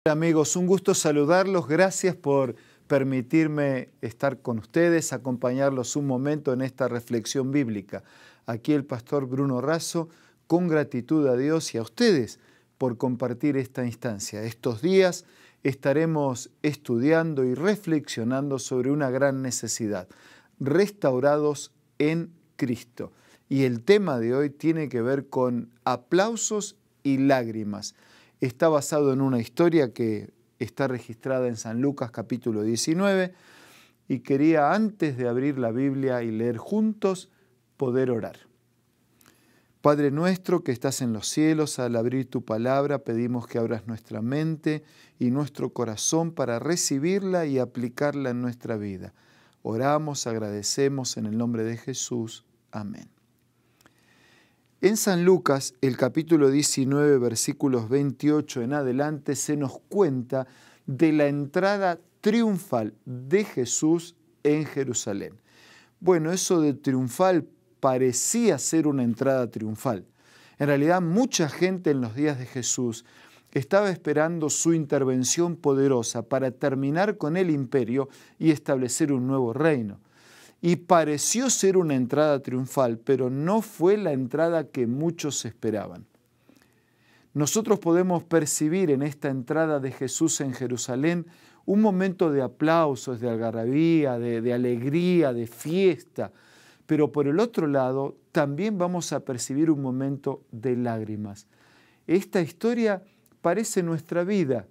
Hola amigos, un gusto saludarlos. Gracias por permitirme estar con ustedes, acompañarlos un momento en esta reflexión bíblica. Aquí el pastor Bruno Razo, con gratitud a Dios y a ustedes por compartir esta instancia. Estos días estaremos estudiando y reflexionando sobre una gran necesidad: restaurados en Cristo. Y el tema de hoy tiene que ver con aplausos y lágrimas. Está basado en una historia que está registrada en San Lucas capítulo 19 y quería, antes de abrir la Biblia y leer juntos, poder orar. Padre nuestro que estás en los cielos, al abrir tu palabra pedimos que abras nuestra mente y nuestro corazón para recibirla y aplicarla en nuestra vida. Oramos, agradecemos en el nombre de Jesús. Amén. En San Lucas, el capítulo 19, versículos 28 en adelante, se nos cuenta de la entrada triunfal de Jesús en Jerusalén. Bueno, eso de triunfal parecía ser una entrada triunfal. En realidad, mucha gente en los días de Jesús estaba esperando su intervención poderosa para terminar con el imperio y establecer un nuevo reino. Y pareció ser una entrada triunfal, pero no fue la entrada que muchos esperaban. Nosotros podemos percibir en esta entrada de Jesús en Jerusalén un momento de aplausos, de algarabía, de alegría, de fiesta, pero por el otro lado también vamos a percibir un momento de lágrimas. Esta historia parece nuestra vida: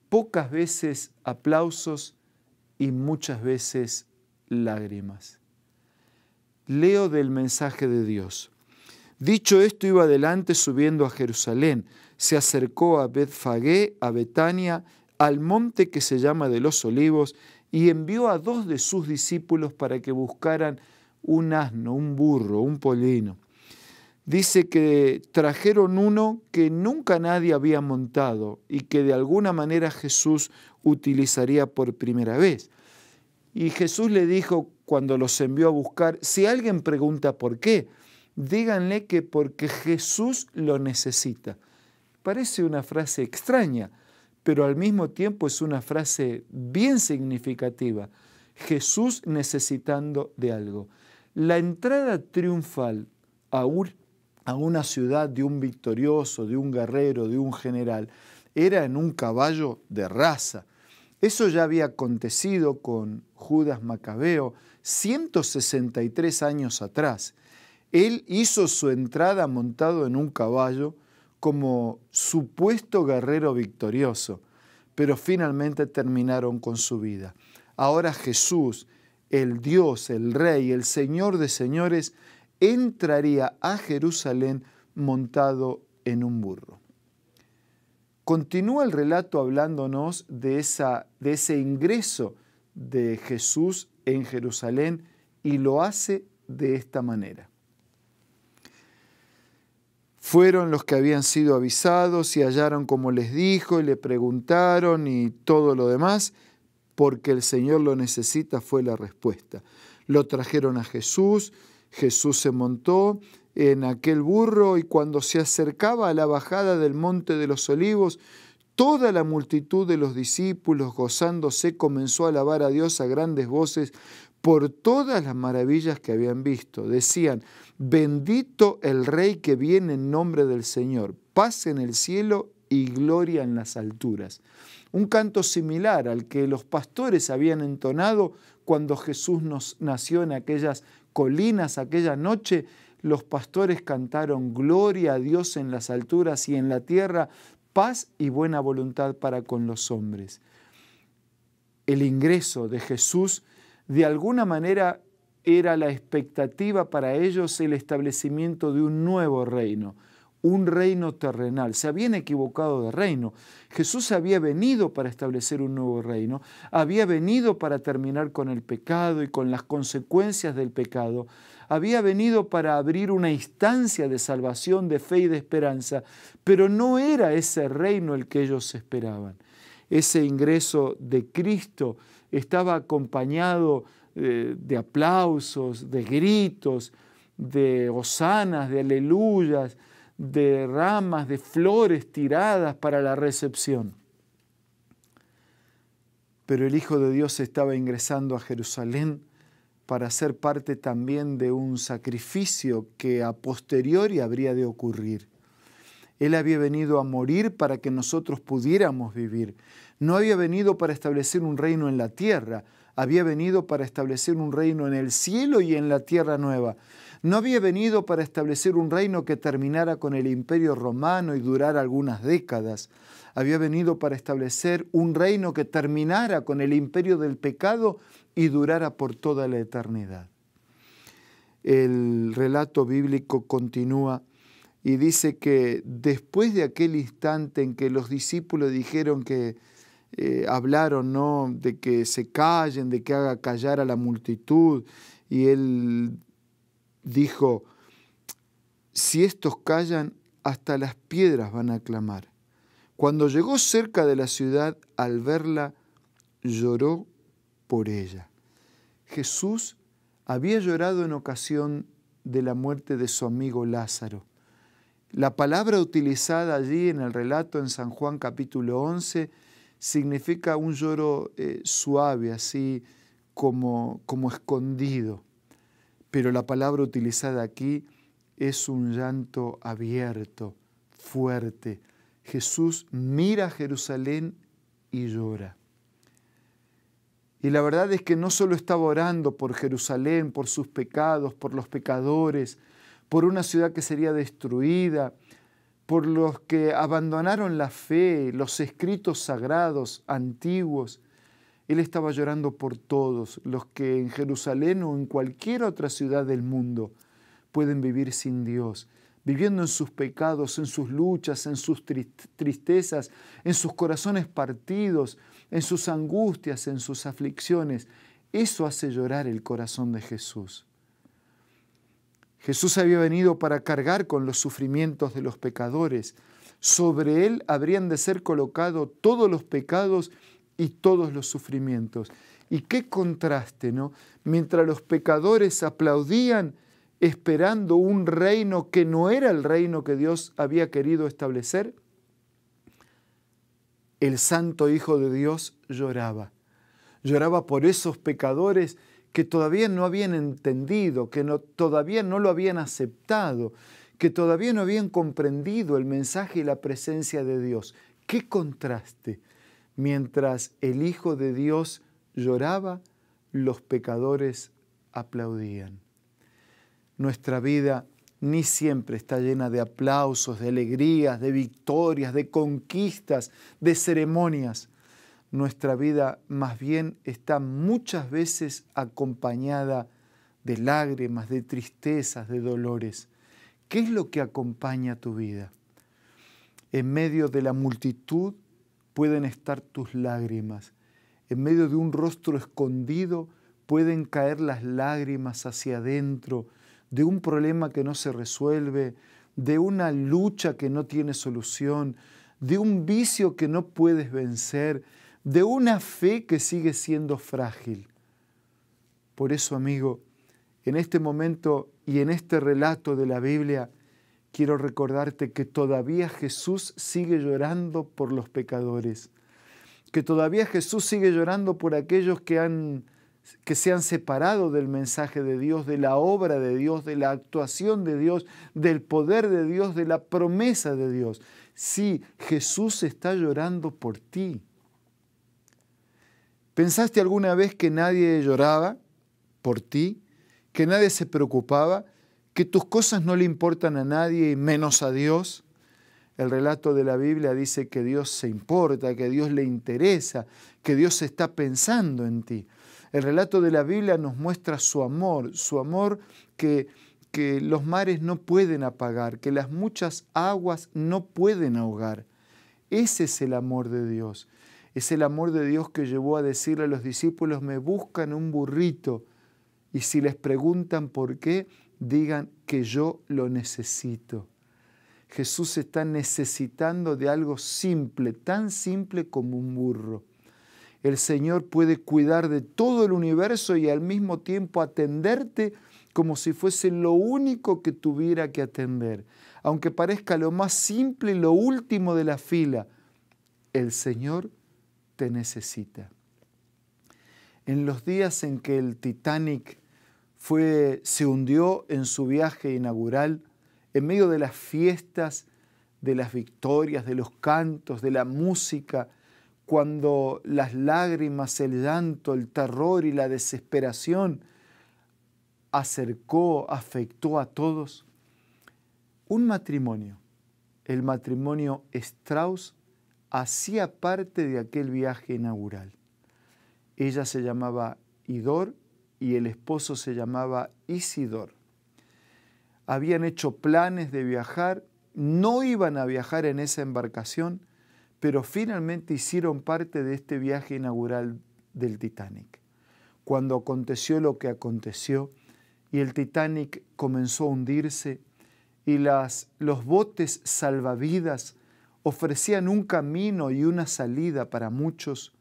pocas veces aplausos y muchas veces lágrimas. Leo del mensaje de Dios. Dicho esto, iba adelante subiendo a Jerusalén. Se acercó a Betfagé, a Betania, al monte que se llama de los Olivos, y envió a 2 de sus discípulos para que buscaran un asno, un burro, un pollino. Dice que trajeron uno que nunca nadie había montado y que de alguna manera Jesús utilizaría por primera vez. Y Jesús le dijo cuando los envió a buscar: si alguien pregunta por qué, díganle que porque Jesús lo necesita. Parece una frase extraña, pero al mismo tiempo es una frase bien significativa. Jesús necesitando de algo. La entrada triunfal a una ciudad de un victorioso, de un guerrero, de un general, era en un caballo de raza. Eso ya había acontecido con Judas Macabeo 163 años atrás. Él hizo su entrada montado en un caballo como supuesto guerrero victorioso, pero finalmente terminaron con su vida. Ahora Jesús, el Dios, el Rey, el Señor de señores, entraría a Jerusalén montado en un burro. Continúa el relato hablándonos de ese ingreso de Jesús en Jerusalén y lo hace de esta manera. Fueron los que habían sido avisados y hallaron como les dijo y le preguntaron y todo lo demás, porque el Señor lo necesita, fue la respuesta. Lo trajeron a Jesús, Jesús se montó en aquel burro y cuando se acercaba a la bajada del monte de los Olivos, toda la multitud de los discípulos, gozándose, comenzó a alabar a Dios a grandes voces por todas las maravillas que habían visto. Decían: bendito el Rey que viene en nombre del Señor, paz en el cielo y gloria en las alturas. Un canto similar al que los pastores habían entonado cuando Jesús nació en aquellas colinas, aquella noche. Los pastores cantaron: gloria a Dios en las alturas y en la tierra, paz y buena voluntad para con los hombres. El ingreso de Jesús de alguna manera era la expectativa para ellos, el establecimiento de un nuevo reino, un reino terrenal. Se habían equivocado de reino. Jesús había venido para establecer un nuevo reino, había venido para terminar con el pecado y con las consecuencias del pecado, había venido para abrir una instancia de salvación, de fe y de esperanza, pero no era ese reino el que ellos esperaban. Ese ingreso de Cristo estaba acompañado de aplausos, de gritos, de hosanas, de aleluyas, de ramas, de flores tiradas para la recepción. pero el Hijo de Dios estaba ingresando a Jerusalén para ser parte también de un sacrificio que a posteriori habría de ocurrir. Él había venido a morir para que nosotros pudiéramos vivir. No había venido para establecer un reino en la tierra, había venido para establecer un reino en el cielo y en la tierra nueva. No había venido para establecer un reino que terminara con el imperio romano y durara algunas décadas. Había venido para establecer un reino que terminara con el imperio del pecado y durara por toda la eternidad. El relato bíblico continúa y dice que después de aquel instante en que los discípulos dijeron que hablaron, ¿no?, de que se callen, de que haga callar a la multitud, y él dijo: si estos callan, hasta las piedras van a clamar. Cuando llegó cerca de la ciudad, al verla, lloró por ella. Jesús había llorado en ocasión de la muerte de su amigo Lázaro. La palabra utilizada allí en el relato en San Juan capítulo 11 significa un lloro suave, así como escondido. Pero la palabra utilizada aquí es un llanto abierto, fuerte. Jesús mira a Jerusalén y llora. Y la verdad es que no solo estaba orando por Jerusalén, por sus pecados, por los pecadores, por una ciudad que sería destruida, por los que abandonaron la fe, los escritos sagrados antiguos. Él estaba llorando por todos los que en Jerusalén o en cualquier otra ciudad del mundo pueden vivir sin Dios, viviendo en sus pecados, en sus luchas, en sus tristezas, en sus corazones partidos, en sus angustias, en sus aflicciones. Eso hace llorar el corazón de Jesús. Jesús había venido para cargar con los sufrimientos de los pecadores. Sobre Él habrían de ser colocados todos los pecados y todos los sufrimientos. Y qué contraste, ¿no? Mientras los pecadores aplaudían esperando un reino que no era el reino que Dios había querido establecer, el Santo Hijo de Dios lloraba. Lloraba por esos pecadores que todavía no habían entendido, que todavía no lo habían aceptado, que todavía no habían comprendido el mensaje y la presencia de Dios. ¡Qué contraste! Mientras el Hijo de Dios lloraba, los pecadores aplaudían. Nuestra vida ni siempre está llena de aplausos, de alegrías, de victorias, de conquistas, de ceremonias. Nuestra vida más bien está muchas veces acompañada de lágrimas, de tristezas, de dolores. ¿Qué es lo que acompaña tu vida? En medio de la multitud pueden estar tus lágrimas. En medio de un rostro escondido pueden caer las lágrimas hacia adentro, de un problema que no se resuelve, de una lucha que no tiene solución, de un vicio que no puedes vencer, de una fe que sigue siendo frágil. Por eso, amigo, en este momento y en este relato de la Biblia, quiero recordarte que todavía Jesús sigue llorando por los pecadores, que todavía Jesús sigue llorando por aquellos que se han separado del mensaje de Dios, de la obra de Dios, de la actuación de Dios, del poder de Dios, de la promesa de Dios. Sí, Jesús está llorando por ti. ¿Pensaste alguna vez que nadie lloraba por ti? ¿Que nadie se preocupaba? ¿Que tus cosas no le importan a nadie y menos a Dios? El relato de la Biblia dice que Dios se importa, que Dios le interesa, que Dios está pensando en ti. El relato de la Biblia nos muestra su amor que los mares no pueden apagar, que las muchas aguas no pueden ahogar. Ese es el amor de Dios. Es el amor de Dios que llevó a decirle a los discípulos: me buscan un burrito, y si les preguntan por qué, digan que yo lo necesito. Jesús está necesitando de algo simple, tan simple como un burro. El Señor puede cuidar de todo el universo y al mismo tiempo atenderte como si fuese lo único que tuviera que atender. Aunque parezca lo más simple y lo último de la fila, el Señor te necesita. en los días en que el Titanic se hundió en su viaje inaugural, en medio de las fiestas, de las victorias, de los cantos, de la música, cuando las lágrimas, el llanto, el terror y la desesperación afectó a todos, un matrimonio, el matrimonio Strauss, hacía parte de aquel viaje inaugural. Ella se llamaba Idor y el esposo se llamaba Isidor. Habían hecho planes de viajar, no iban a viajar en esa embarcación, pero finalmente hicieron parte de este viaje inaugural del Titanic. Cuando aconteció lo que aconteció y el Titanic comenzó a hundirse y los botes salvavidas ofrecían un camino y una salida para muchos,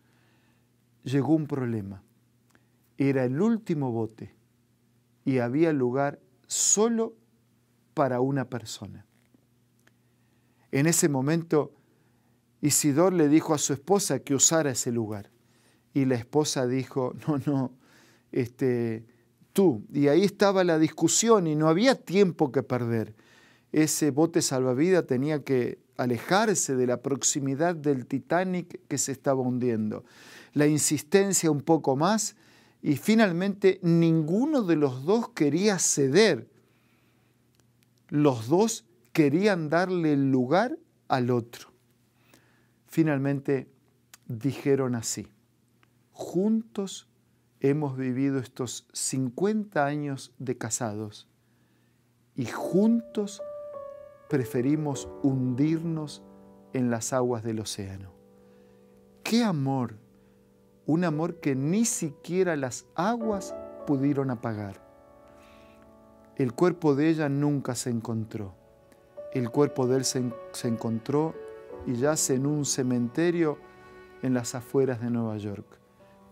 llegó un problema. Era el último bote y había lugar solo para una persona. En ese momento, Isidor le dijo a su esposa que usara ese lugar. Y la esposa dijo, no, tú. Y ahí estaba la discusión y no había tiempo que perder. Ese bote salvavidas tenía que alejarse de la proximidad del Titanic que se estaba hundiendo. La insistencia un poco más y finalmente ninguno de los dos quería ceder. Los dos querían darle el lugar al otro. Finalmente dijeron así: juntos hemos vivido estos 50 años de casados y juntos preferimos hundirnos en las aguas del océano. ¡Qué amor! Un amor que ni siquiera las aguas pudieron apagar. El cuerpo de ella nunca se encontró. El cuerpo de él se encontró y yace en un cementerio en las afueras de Nueva York,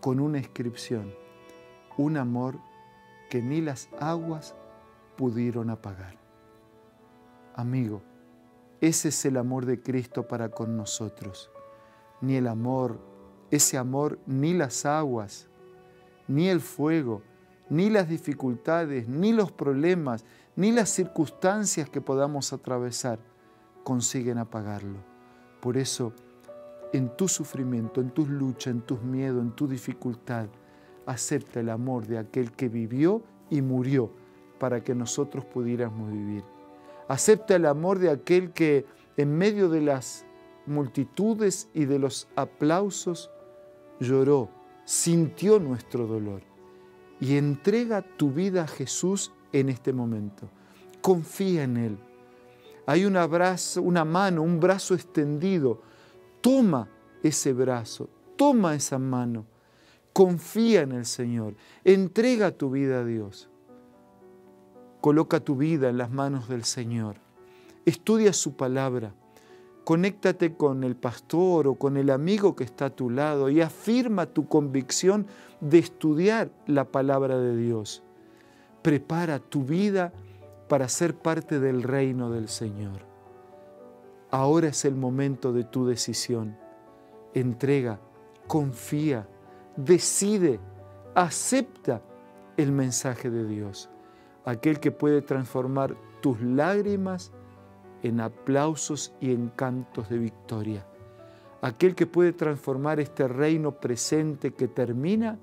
con una inscripción: un amor que ni las aguas pudieron apagar. Amigo, ese es el amor de Cristo para con nosotros. Ni el amor, ese amor, ni las aguas, ni el fuego, ni las dificultades, ni los problemas, ni las circunstancias que podamos atravesar consiguen apagarlo. Por eso, en tu sufrimiento, en tus luchas, en tus miedos, en tu dificultad, acepta el amor de aquel que vivió y murió para que nosotros pudiéramos vivir. Acepta el amor de aquel que en medio de las multitudes y de los aplausos lloró, sintió nuestro dolor. Y entrega tu vida a Jesús en este momento. Confía en Él. Hay un abrazo, una mano, un brazo extendido. Toma ese brazo, toma esa mano. Confía en el Señor. Entrega tu vida a Dios. Coloca tu vida en las manos del Señor. Estudia su palabra. Conéctate con el pastor o con el amigo que está a tu lado y afirma tu convicción de estudiar la palabra de Dios. Prepara tu vida para ser parte del reino del Señor. Ahora es el momento de tu decisión. Entrega, confía, decide, acepta el mensaje de Dios, aquel que puede transformar tus lágrimas en aplausos y en cantos de victoria, aquel que puede transformar este reino presente que termina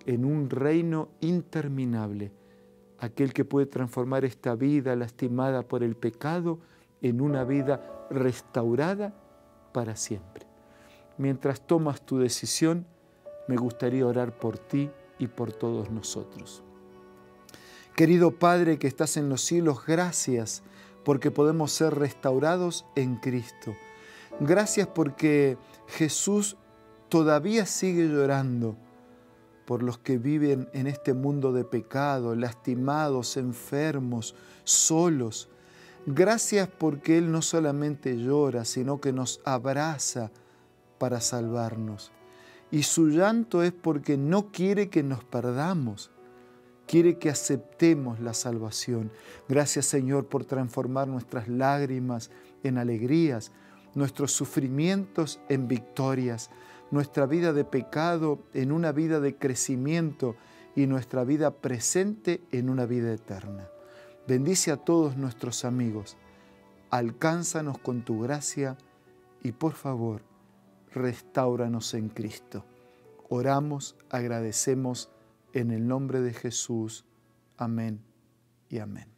en un reino interminable, aquel que puede transformar esta vida lastimada por el pecado en una vida restaurada para siempre. Mientras tomas tu decisión, me gustaría orar por ti y por todos nosotros. Querido Padre que estás en los cielos, gracias porque podemos ser restaurados en Cristo. Gracias porque Jesús todavía sigue llorando por los que viven en este mundo de pecado, lastimados, enfermos, solos. Gracias porque Él no solamente llora, sino que nos abraza para salvarnos. Y su llanto es porque no quiere que nos perdamos. Quiere que aceptemos la salvación. Gracias, Señor, por transformar nuestras lágrimas en alegrías, nuestros sufrimientos en victorias, nuestra vida de pecado en una vida de crecimiento y nuestra vida presente en una vida eterna. Bendice a todos nuestros amigos, alcánzanos con tu gracia y por favor, restáuranos en Cristo. Oramos, agradecemos en el nombre de Jesús. Amén y amén.